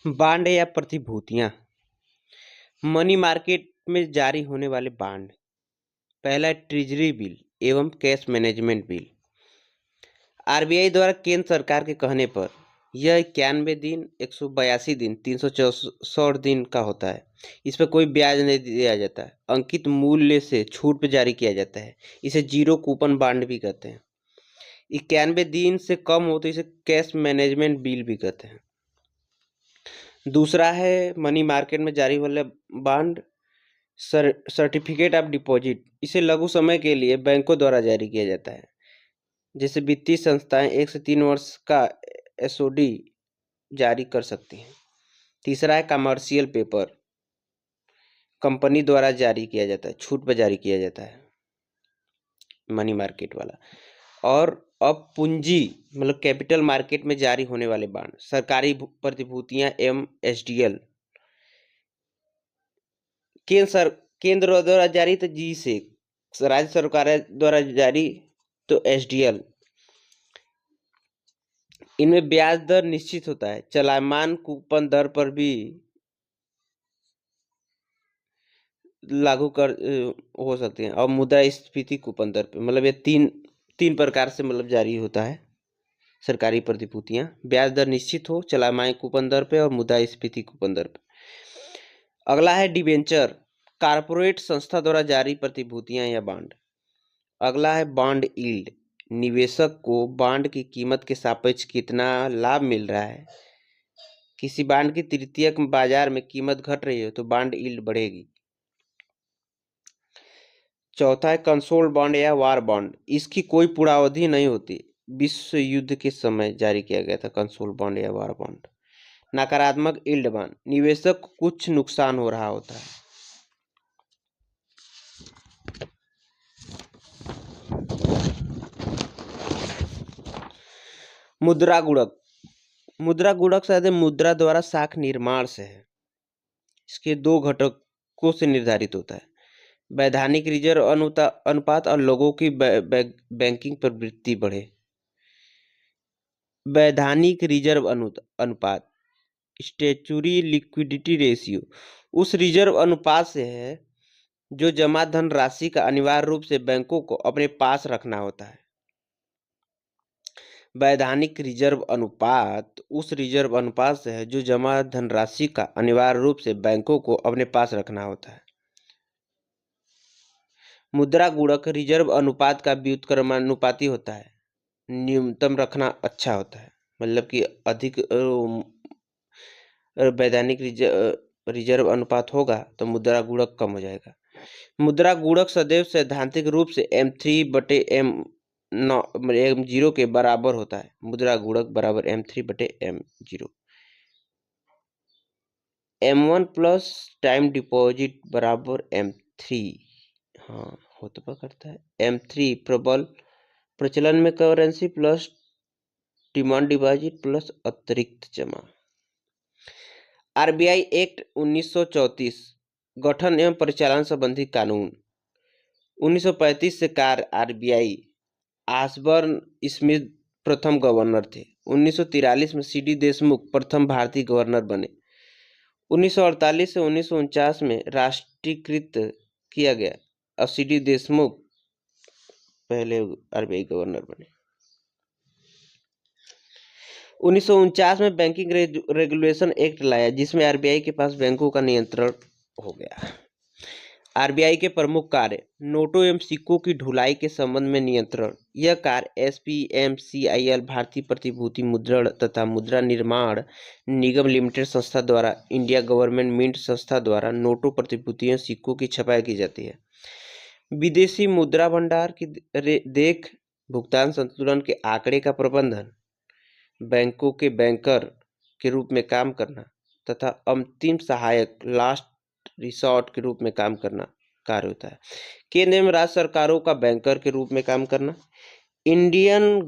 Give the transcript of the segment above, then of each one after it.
Bond या प्रतिभूतियां money market में जारी होने वाले बांड। पहला है ट्रेजरी बिल एवं कैश मैनेजमेंट बिल। आरबीआई द्वारा केंद्र सरकार के कहने पर यह 91 दिन, 182 दिन, 364 दिन का होता है। इस पर कोई ब्याज नहीं दिया जाता है। अंकित मूल्य से छूट पर जारी किया जाता है। इसे जीरो कूपन बांड भी कहते हैं। 91 दिन से कम हो तो इसे कैश मैनेजमेंट बिल भी कहते हैं। दूसरा है मनी मार्केट में जारी वाले बांड, सर्टिफिकेट ऑफ डिपॉजिट। इसे लघु समय के लिए बैंकों द्वारा जारी किया जाता है। जैसे वित्तीय संस्थाएं 1 से 3 वर्ष का एसओडी जारी कर सकती हैं। तीसरा है कमर्शियल पेपर, कंपनी द्वारा जारी किया जाता है, छूट पर जारी किया जाता है मनी मार्केट वाला। और अब पूंजी मतलब कैपिटल मार्केट में जारी होने वाले बांड, सरकारी प्रतिभूतियां एवं एसडीएल। केंद्र द्वारा जारी तो जी से, राज्य सरकार द्वारा जारी तो एसडीएल। इनमें ब्याज दर निश्चित होता है। चलायमान कूपन दर पर भी लागू कर हो सकते हैं और मुद्रास्फीति कूपन दर पे, मतलब ये तीन प्रकार से मतलब जारी होता है सरकारी प्रतिभूतियां। ब्याज दर निश्चित हो, चलायमान कूपन दर पे और मुद्रास्फीति कूपन दर पे। अगला है डिबेंचर, कारपोरेट संस्था द्वारा जारी प्रतिभूतियां या बांड। अगला है बॉन्ड यील्ड, निवेशक को बांड की कीमत के सापेक्ष कितना लाभ मिल रहा है। किसी बांड की तृतीयक बाजार में कीमत घट रही है तो बांड यील्ड बढ़ेगी। चौथा है कंसोल्ड बॉन्ड या वार बॉन्ड। इसकी कोई पूर्णावधि नहीं होती। विश्व युद्ध के समय जारी किया गया था कंसोल्ड बॉन्ड या वार बॉन्ड। नकारात्मक यील्ड बॉन्ड, निवेशक को कुछ नुकसान हो रहा होता है। मुद्रा गुणक, मुद्रा गुणक शायद मुद्रा द्वारा साख निर्माण से है। इसके दो घटकों से निर्धारित होता है, वैधानिक रिजर्व अनुपात और लोगों की बैंकिंग प्रवृत्ति बढ़े। वैधानिक रिजर्व अनुपात, स्टैट्यूटरी लिक्विडिटी रेशियो, उस रिजर्व अनुपात से है जो जमा धन राशि का अनिवार्य रूप से बैंकों को अपने पास रखना होता है। वैधानिक रिजर्व अनुपात उस रिजर्व अनुपात से है जो जमा धनराशि का अनिवार्य रूप से बैंकों को अपने पास रखना होता है। मुद्रा गुणक रिजर्व अनुपात का व्युत्क्रमानुपाती होता है। न्यूनतम रखना अच्छा होता है, मतलब कि अधिक वैधानिक रिजर्व अनुपात होगा तो मुद्रा गुणक कम हो जाएगा। मुद्रा गुणक सदैव सैद्धांतिक रूप से M3/M0 के बराबर होता है। मुद्रा गुणक बराबर M3/M0। M1 plus time deposit बराबर M3, हाँ हो तो करता है। M3 प्रबल प्रचलन में currency plus demand deposit plus अतिरिक्त जमा। आरबीआई एक्ट 1934 गठन एवं परिचालन संबंधी कानून। 1935 से कार्य आरबीआई। आसबर्न स्मिथ प्रथम गवर्नर थे। 1943 में सीडी देशमुख प्रथम भारतीय गवर्नर बने। 1948 से 1949 में राष्ट्रीयकृत किया गया और सीडी देशमुख पहले आरबीआई गवर्नर बने। 1949 में बैंकिंग रेगुलेशन एक्ट लाया जिसमें आरबीआई के पास बैंकों का नियंत्रण हो गया। आरबीआई के प्रमुख कार्य, नोटों एवं सिक्कों की ढुलाई के संबंध में नियंत्रण। यह कार्य एसपीएमसीआईएल भारतीय प्रतिभूति मुद्रण तथा मुद्रा निर्माण निगम लिमिटेड संस्था द्वारा इंडिया गवर्नमेंट मिंट संस्था द्वारा नोटों, प्रतिभूतियों, सिक्कों की छपाई की जाती है। विदेशी मुद्रा भंडार की देख, भुगतान संतुलन के आंकड़े का प्रबंधन, बैंकों के बैंकर के रूप में काम करना तथा अंतिम सहायक लास्ट रिसोर्ट के रूप में काम करना कार्य होता है। केंद्र एवं राज्य सरकारों का बैंकर के रूप में काम करना। Indian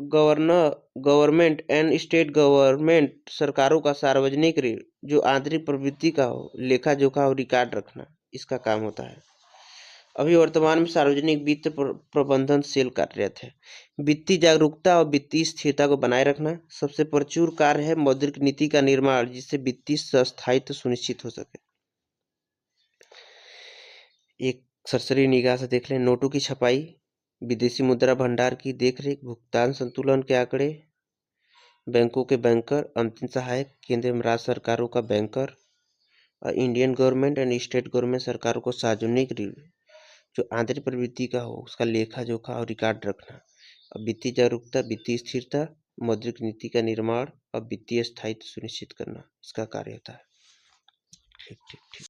government and state government सरकारों का सार्वजनिक ऋण जो आंतरिक प्रवृत्ति का हो, लेखा जोखा और रिकॉर्ड रखना, इसका काम होता है। अभी वर्तमान में सार्वजनिक वित्त प्रबंधन सेल कार्यरत है। वित्तीय जागरूकता और वित्तीय स्थिरता को बनाए रखना सबसे प्रचुर कार्य है। मौद्रिक नीति का निर्माण जिससे वित्तीय स्थायित्व सुनिश्चित हो सके। एक सरसरी निगाह से देख लें। नोटों की छपाई, विदेशी मुद्रा भंडार की देखरेख, भुगतान संतुलन के आंकड़े, बैंकों के बैंकर, अंतिम सहायक, केंद्र एवं राज्य सरकारों का बैंकर और Indian government and state government सरकारों को सार्वजनिक जो आंतरिक प्रवृत्ति का हो उसका लेखा जोखा और रिकॉर्ड रखना। और वित्तीय जागरूकता, वित्तीय स्थिरता, मौद्रिक नीति का निर्माण और वित्तीय स्थायित्व सुनिश्चित करना इसका कार्य होता है। ठीक ठीक ठीक।